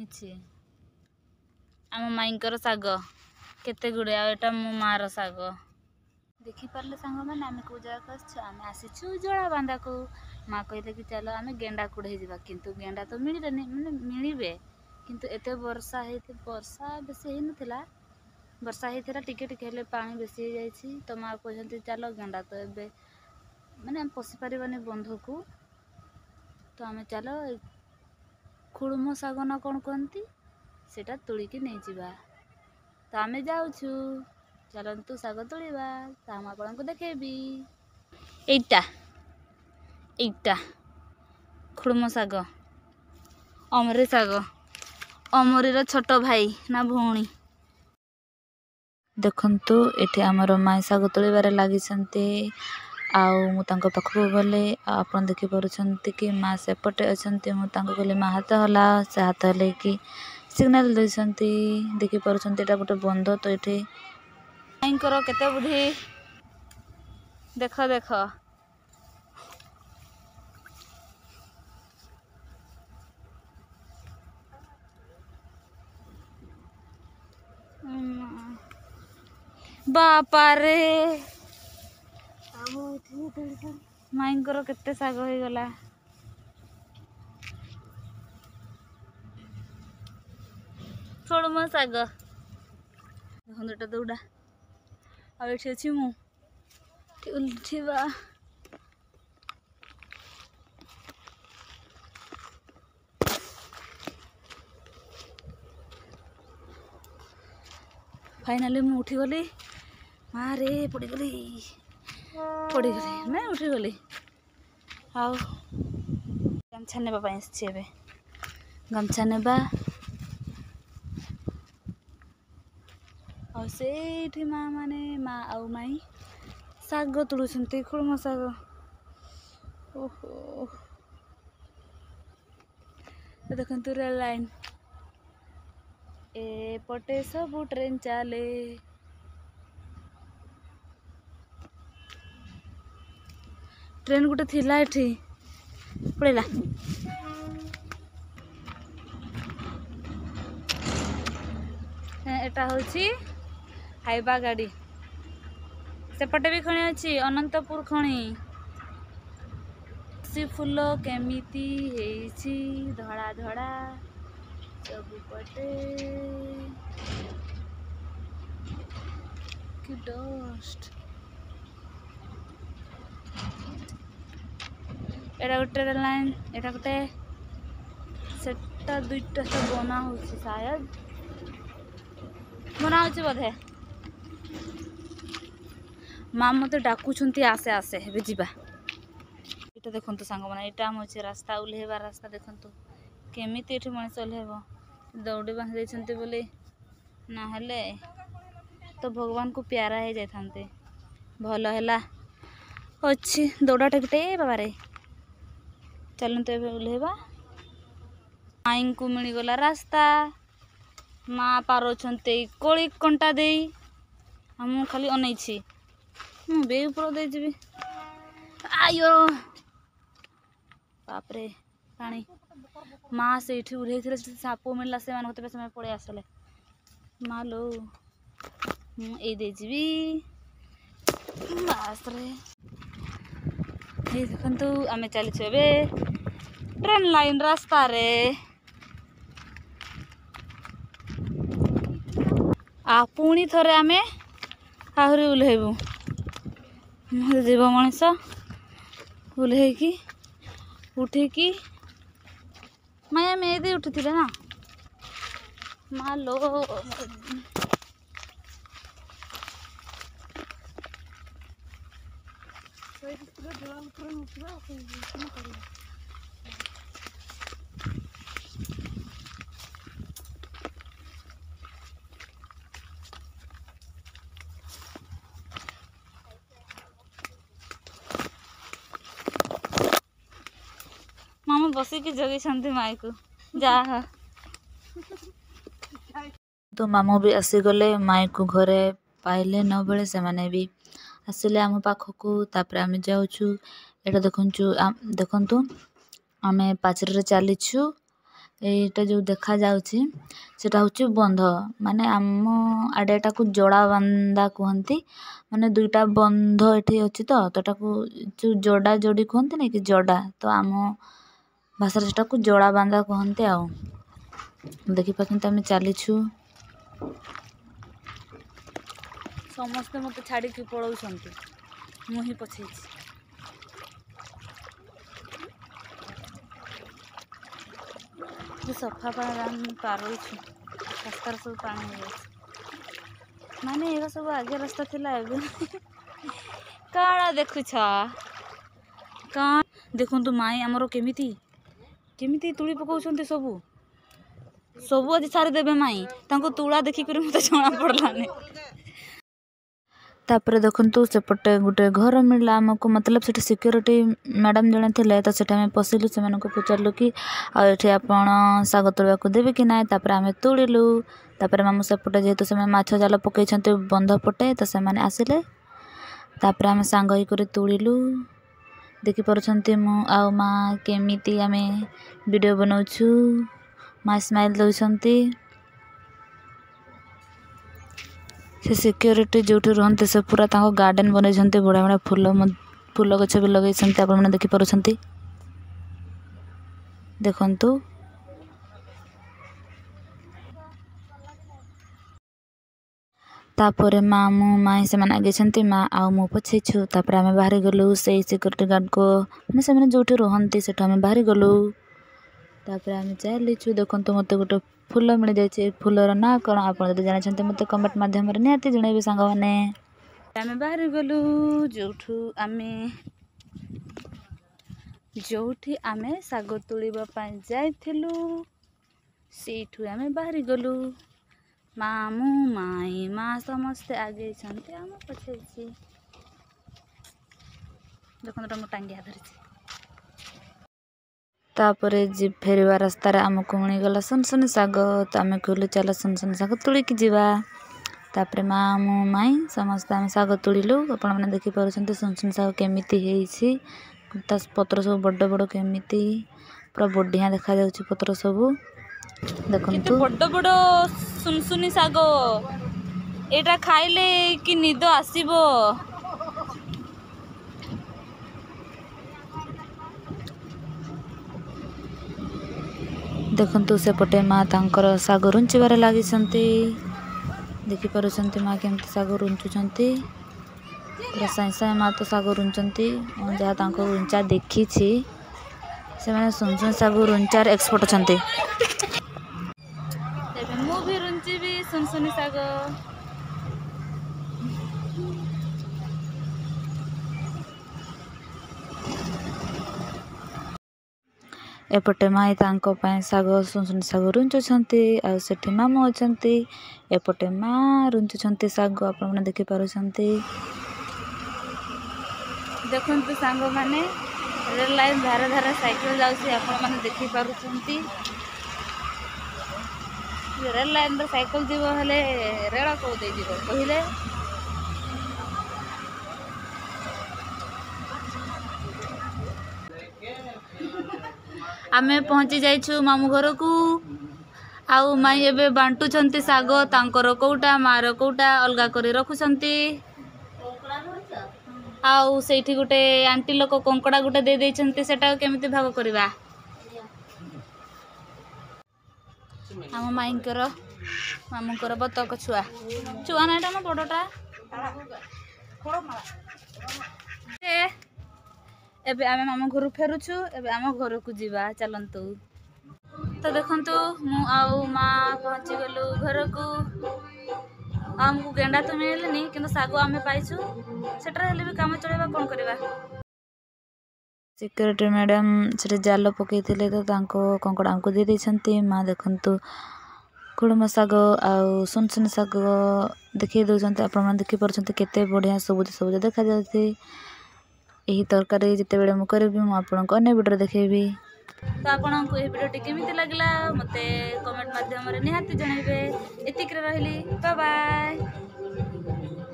କିଛି ଆମ ମାଇଙ୍କର ଶାଗ କେତେ ଗୁଡ଼େ ଆଉ ଏଟା ମୋ ମାର ଶାଗ। ଦେଖିପାରିଲେ ସାଙ୍ଗମାନେ ଆମେ କେଉଁ ଜାଗାକୁ ଆସିଛୁ? ଆମେ ଆସିଛୁ ଜଳାବାନ୍ଧାକୁ। ମା କହିଲେ କି ଚାଲ ଆମେ ଗେଣ୍ଡା କୁଢ଼େଇ ଯିବା, କିନ୍ତୁ ଗେଣ୍ଡା ତ ମିଳିଲେନି, ମାନେ ମିଳିବେ କିନ୍ତୁ ଏତେ ବର୍ଷା ବେଶୀ ହେଇନଥିଲା। ବର୍ଷା ହେଇଥିଲା ଟିକେ ଟିକେ, ହେଲେ ପାଣି ବେଶୀ ହେଇଯାଇଛି। ତ ମା କହୁଛନ୍ତି ଚାଲ ଗେଣ୍ଡା ତ ଏବେ ମାନେ ଆମେ ପଶି ପାରିବାନି ବନ୍ଧକୁ, ତ ଆମେ ଚାଲ ଖୁଡ଼ୁମ ଶାଗ ନା କ'ଣ କୁହନ୍ତି ସେଇଟା ତୋଳିକି ନେଇଯିବା। ତ ଆମେ ଯାଉଛୁ, ଚାଲନ୍ତୁ ଶାଗ ତୋଳିବା। ତ ମୁଁ ଆପଣଙ୍କୁ ଦେଖେଇବି। ଏଇଟା ଖୁଡ଼ୁମ ଶାଗ, ଅମରି ଶାଗ, ଅମରିର ଛୋଟ ଭାଇ ନା ଭଉଣୀ। ଦେଖନ୍ତୁ ଏଠି ଆମର ମାଇଁ ଶାଗ ତୋଳିବାରେ ଲାଗିଛନ୍ତି। ଆଉ ମୁଁ ତାଙ୍କ ପାଖକୁ ଗଲେ ଆପଣ ଦେଖିପାରୁଛନ୍ତି କି ମା ସେପଟେ ଅଛନ୍ତି। ମୁଁ ତାଙ୍କୁ କହିଲି ମା ହାତ ହଲା, ସେ ହାତ ହଲେଇକି ସିଗ୍ନାଲ ଦେଇଛନ୍ତି। ଦେଖିପାରୁଛନ୍ତି ଏଇଟା ଗୋଟେ ବନ୍ଧ। ତ ଏଠି ମାଇଙ୍କର କେତେ ବୁଦ୍ଧି ଦେଖ। ବାପାରେ ମାଇଙ୍କର କେତେ ଶାଗ ହେଇଗଲା। ଖୁଡ଼ୁମ ଶାଗ ଦେଖନ୍ତୁ, ଏଟା ଦୌଡ଼ା। ଆଉ ଏଠି ଅଛି ମୁଁ ଉଠିବା। ଫାଇନାଲି ମୁଁ ଉଠିଗଲି। ମାରେ ପଡ଼ିଗଲି ନାଇଁ ଉଠିଗଲି। ଆଉ ଗାମଛା ନେବା ପାଇଁ ଆସିଛି। ଏବେ ଗାମଛା ନେବା। ଆଉ ସେଇଠି ମା ଆଉ ମାଇଁ ଶାଗ ତୋଳୁଛନ୍ତି, ଖୁଡ଼ୁମ ଶାଗ। ଓହୋ, ଦେଖନ୍ତୁ ରେଳ ଲାଇନ, ଏପଟେ ସବୁ ଟ୍ରେନ ଚାଲେ। ଟ୍ରେନ ଗୋଟେ ଥିଲା ଏଠି, ପଳେଇଲା। ଏଟା ହଉଛି ହାଇବା ଗାଡ଼ି। ସେପଟେ ବି ଖଣି ଅଛି, ଅନନ୍ତପୁର ଖଣି। ସେ ଫୁଲ କେମିତି ହେଇଛି ଧଳା ଧଳା ସବୁପଟେ, କି ଡଷ୍ଟ। ଏଟା ଗୋଟେ ରେଳ ଲାଇନ, ଏଟା ଗୋଟେ, ସେଟା ଦୁଇଟା ସବୁ ବନା ହଉଛି, ସାୟଦ ବନା ହଉଛି ବୋଧେ। ମା ମତେ ଡାକୁଛନ୍ତି ଆସେ ଏବେ ଯିବା। ଏଇଟା ଦେଖନ୍ତୁ ସାଙ୍ଗମାନେ, ଏଇଟା ଆମ ଅଛି ରାସ୍ତା, ଓହ୍ଲେଇବା ରାସ୍ତା। ଦେଖନ୍ତୁ କେମିତି ଏଠି ମଣିଷ ଓହ୍ଲେଇବ। ଦଉଡ଼ି ବାନ୍ଧି ଦେଇଛନ୍ତି ବୋଲି, ନହେଲେ ତ ଭଗବାନଙ୍କୁ ପ୍ୟାରା ହେଇଯାଇଥାନ୍ତେ। ଭଲ ହେଲା ଅଛି ଦୌଡ଼ାଟା ଗୋଟେ। ବାବାରେ ଚାଲନ୍ତୁ ଏବେ ଓହ୍ଲେଇବା। ମାଇଙ୍କୁ ମିଳିଗଲା ରାସ୍ତା। ମା ପାରୁଛନ୍ତି କୋଳି କଣ୍ଟା ଦେଇ, ଆଉ ମୁଁ ଖାଲି ଅନେଇଛି। ମୁଁ ବି ଉପର ଦେଇଯିବି। ଆୟୋ ବାପରେ ପାଣି। ମା ସେଇଠି ଉଲ୍ହେଇଥିଲେ, ସାପ ମିଳିଲା ସେମାନଙ୍କୁ, ତେବେ ସେମାନେ ପଳେଇ ଆସିଲେ। ମା ଲୋ, ମୁଁ ଏଇ ଦେଇଯିବି ବାସରେ। ଦେଖନ୍ତୁ ଆମେ ଚାଲିଛୁ ଏବେ ଟ୍ରେନ ଲାଇନ ରାସ୍ତାରେ। ଆଉ ପୁଣି ଥରେ ଆମେ ଆହୁରି ଓହ୍ଲେଇବୁ। ଯିବ ମଣିଷ ଓହ୍ଲେଇକି ଉଠିକି। ମାଇଁ ଆମେ ଏଇ ଦେଇ ଉଠିଥିଲେ ନା। ମା ଲୋ, ମାମା ବସିକି ଜଗିଛନ୍ତି ମାଇକୁ। ଯାହା ତ ମାମୁଁ ବି ଆସିଗଲେ। ମାଇକୁ ଘରେ ପାଇଲେ ନ ବେଳେ ସେମାନେ ବି ଆସିଲେ ଆମ ପାଖକୁ। ତାପରେ ଆମେ ଯାଉଛୁ। ଏଇଟା ଦେଖନ୍ତୁ ଆମେ ପାଚେରୀରେ ଚାଲିଛୁ। এইটা जो देखा जाउची सेटा होची बंध माने आम आडे एटाकू जोड़ा बांदा कहती माने दुईटा बंध एठी अछि तो तटाकू जो जोड़ा जोड़ी कहती नहीं कि जोड़ा तो आम भाषा सेटाकू जोड़ा बांदा कहते आउ देखि पाछन आम चलीछु समस्ते मत छाड़ी की पळौछंती मुही पछेछि सफा पारुल रास्तार सब पानी हो माने ये सब आगे रास्ता थिला काड़ा देखु का देखु माई आमर केमिति केमिति तुली पकाउछंती सबू सबू आज सारी देबे माई तांको तुला देखि कर मते जणा पड़लाने तापर देखंतु सेपटे गोटे घर मिलला आमको मतलब सेठी सिक्योरिटी मैडम जणे थिले तो सेठा में पसिलु से मानको पचारलु कि आ एठी आपण साग तोड़वा को देबे कि नाय तापर आमे तोड़िलु तापर मामू सेपटे जेतु से माछ जाल पकई छंते बंध पटे तो से माने आसिले तापर आमे सांग होई करे तोड़िलु देखि परछंती मु आ मा केमिति आमे वीडियो बनाउछु मा स्माइल दउछंती से सिक्योरिटी जो रहते से पूरा गार्डन बन बढ़िया बढ़िया फूल गछ भी लगे आप देखिपुं देखु तापर माँ मु माई से आगे माँ आउ मु पछेछु तापर आम बाहरी गलु से सिक्योरिटी गार्ड को मैंने से जो रहती से आम बाहरी गलु तापर आम चलीछु देखु मत गोटे फूल मिल जाए फूलर ना कौन आप जानते मत कमेंट माध्यम निहाती जनइबे सांग मैंने आम बाहरी गलु जोठी आमे साग तोड़िबा पाई जाइथिलु सेठु आमे बाहरी गलु मामू माई माँ समस्ते आगे छंते आम पछेछि देखो तो टांगिया धरी तापरे जी फेरवा रास्तार आमको मिलगला सुनसुनी साग तो आम कहलु चल सुनसुनी साग तोड़िकी जीवा तापरे माँ मु माई समस्ते आम साग तोड़िलु आपण मैंने देखिपुं सुनसुनी साग केमिति हेछि ता पत्र सब बड़ बड़ केमिति पूरा बढ़िया देखा जाउछि पत्र सब देखंतु बड़ बड़ सुनसुनी साग एटा खाइले कि निद आसीबो देखंतु सेपटे माँ तांकर साग रुंचिबार लगी देखिपुं माँ केमती साग रुंचुंट पूरा साई साई माँ तो साग रुंचंती जहाँ तांको रुंचा देखी से मैंने सुनसुन साग रुंचार एक्सपर्ट छंती मु भी रुंची भी सुनसुनी साग एपटे माई तांको पाए साग सुनसुनी साग रुंचुंट आ सेठी मामू अछंती एपटे माँ रुंचुंट साग आप देखि पारुछंती देखंतु सांग माने रेल लाइन धारे धारे साइकिल जाउसी आपण माने देखि पारुछंती रेल लाइन रे साइकिल जीवो हले रेल को दे जीवो कहिले आमे पहुंची जाइछु मामू घर को आउ माई एबे बांटुछंती साग तांकर कोउटा मार कोउटा अलगा करे रखुछंती आउ सेठी गुटे आंटी लोक कंकड़ा गुटे दे देछंती सेटा केमिति भाग करबा आम माईंकर मामूंकर बतक छुआ छुआ नाटा ना बड़टा एबे आमे मामू घर फेरुछु एबे आम घर को जीवा चलंतु तो देखंतु मु आउ माँ पहुंची गलु घर को आमको गेंडा तो मिलनी कि साग आम पाइछु सेटर हेले भी काम चलेबा कोन करबा सिक्योरिटी मैडम से जाल पकई तो तांको कंकड़ा आमको दे देछंती माँ देखंतु कुड़म साग आउ सुनसुनी साग देखि दउछंती आपण मन देखि परछंती केते बढ़िया सबुज सबुज देखा जाउती एही तरकारी जिते बेले मु करबी मु आपनको अन्य वीडियो देखेबी तो आपको ये वीडियो केमिति लागला मते कमेंट माध्यम रे निहाती जणाइबे एतिक रे रहली बाय बाय।